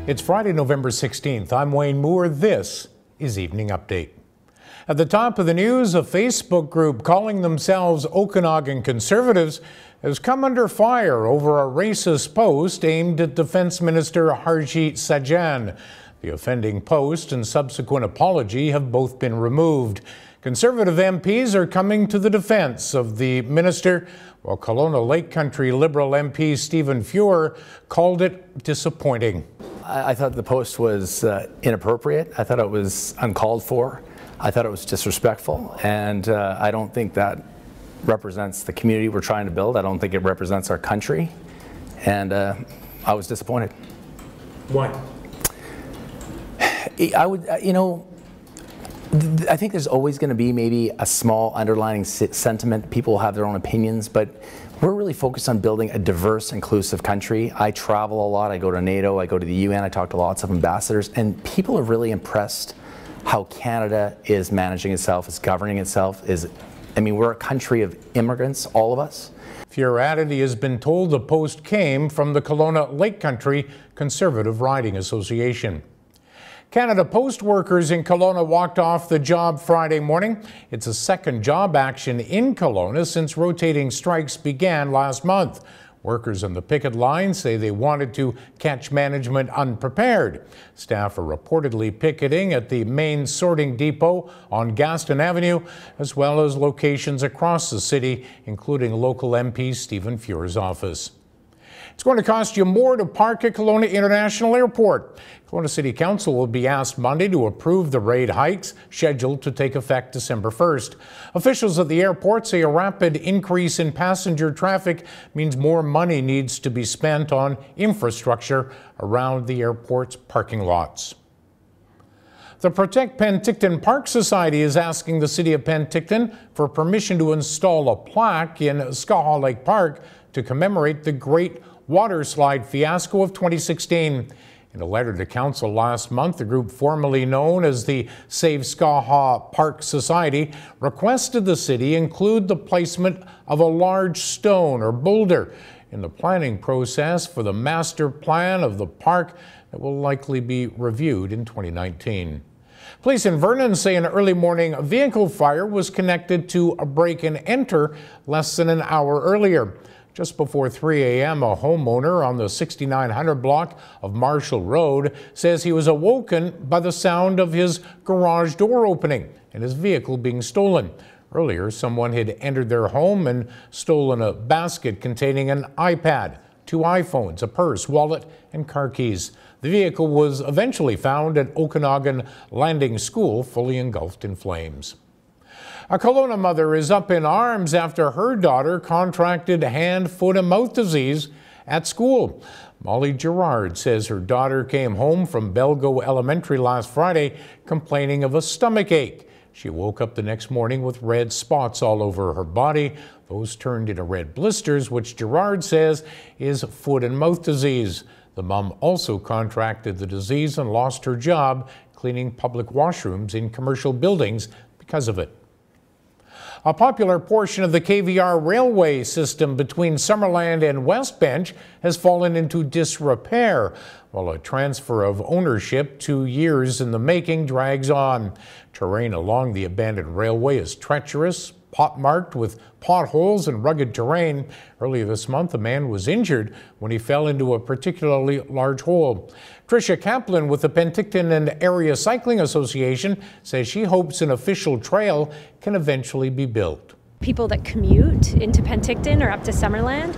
It's Friday, November 16th. I'm Wayne Moore. This is Evening Update. At the top of the news, a Facebook group calling themselves Okanagan Conservatives has come under fire over a racist post aimed at Defence Minister Harjit Sajjan. The offending post and subsequent apology have both been removed. Conservative MPs are coming to the defence of the minister, while Kelowna Lake Country Liberal MP Stephen Fuhr called it disappointing. I thought the post was inappropriate. I thought it was uncalled for. I thought it was disrespectful, and I don't think that represents the community we're trying to build. I don't think it represents our country, and I was disappointed. Why? I think there's always going to be maybe a small underlying sentiment. People have their own opinions, but we're really focused on building a diverse, inclusive country. I travel a lot. I go to NATO. I go to the UN. I talk to lots of ambassadors, and people are really impressed how Canada is managing itself, is governing itself. We're a country of immigrants, all of us. Fuhr added he has been told the post came from the Kelowna Lake Country Conservative Riding Association. Canada Post workers in Kelowna walked off the job Friday morning. It's a second job action in Kelowna since rotating strikes began last month. Workers on the picket line say they wanted to catch management unprepared. Staff are reportedly picketing at the main sorting depot on Castanet Avenue, as well as locations across the city, including local MP Stephen Fuhr's office. It's going to cost you more to park at Kelowna International Airport. Kelowna City Council will be asked Monday to approve the rate hikes scheduled to take effect December 1st. Officials at the airport say a rapid increase in passenger traffic means more money needs to be spent on infrastructure around the airport's parking lots. The Protect Penticton Park Society is asking the City of Penticton for permission to install a plaque in Skaha Lake Park to commemorate the Great Water Slide fiasco of 2016. In a letter to Council last month, the group formerly known as the Save Skaha Park Society requested the city include the placement of a large stone or boulder in the planning process for the master plan of the park that will likely be reviewed in 2019. Police in Vernon say an early morning vehicle fire was connected to a break-and-enter less than an hour earlier. Just before 3 a.m., a homeowner on the 6900 block of Marshall Road says he was awoken by the sound of his garage door opening and his vehicle being stolen. Earlier, someone had entered their home and stolen a basket containing an iPad, 2 iPhones, a purse, wallet, and car keys. The vehicle was eventually found at Okanagan Landing School, fully engulfed in flames. A Kelowna mother is up in arms after her daughter contracted hand, foot, and mouth disease at school. Molly Gerard says her daughter came home from Belgo Elementary last Friday complaining of a stomach ache. She woke up the next morning with red spots all over her body. Those turned into red blisters, which Gerard says is foot and mouth disease. The mom also contracted the disease and lost her job cleaning public washrooms in commercial buildings because of it. A popular portion of the KVR railway system between Summerland and West Bench has fallen into disrepair, while a transfer of ownership 2 years in the making drags on. Terrain along the abandoned railway is treacherous, pockmarked with potholes and rugged terrain. Earlier this month, a man was injured when he fell into a particularly large hole. Tricia Kaplan with the Penticton and Area Cycling Association says she hopes an official trail can eventually be built. People that commute into Penticton or up to Summerland,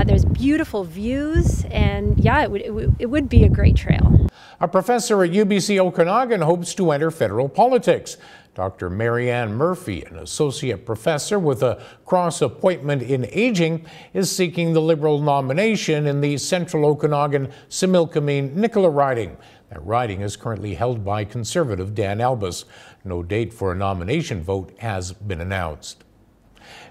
there's beautiful views, and yeah, it would be a great trail. A professor at UBC Okanagan hopes to enter federal politics. Dr. Marianne Murphy, an associate professor with a cross appointment in aging, is seeking the Liberal nomination in the Central Okanagan Similkameen-Nicola riding. That riding is currently held by Conservative Dan Albus. No date for a nomination vote has been announced.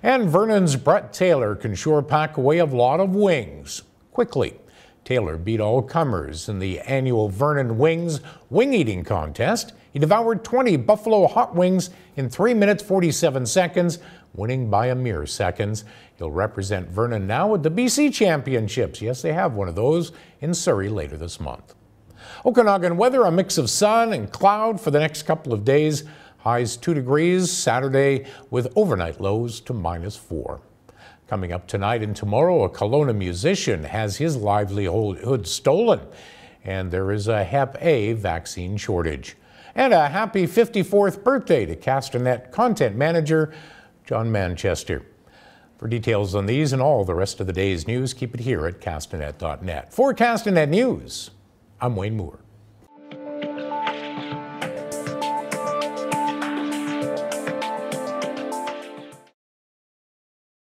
And Vernon's Brett Taylor can sure pack away a lot of wings quickly. Taylor beat all comers in the annual Vernon Wings wing eating contest. He devoured 20 buffalo hot wings in 3 minutes 47 seconds winning by a mere seconds. He'll represent Vernon now at the BC Championships. Yes, they have one of those in Surrey later this month. Okanagan weather, a mix of sun and cloud for the next couple of days. Highs 2 degrees Saturday with overnight lows to -4. Coming up tonight and tomorrow, a Kelowna musician has his livelihood stolen, and there is a Hep A vaccine shortage. And a happy 54th birthday to Castanet content manager John Manchester. For details on these and all the rest of the day's news, keep it here at castanet.net. For Castanet News, I'm Wayne Moore.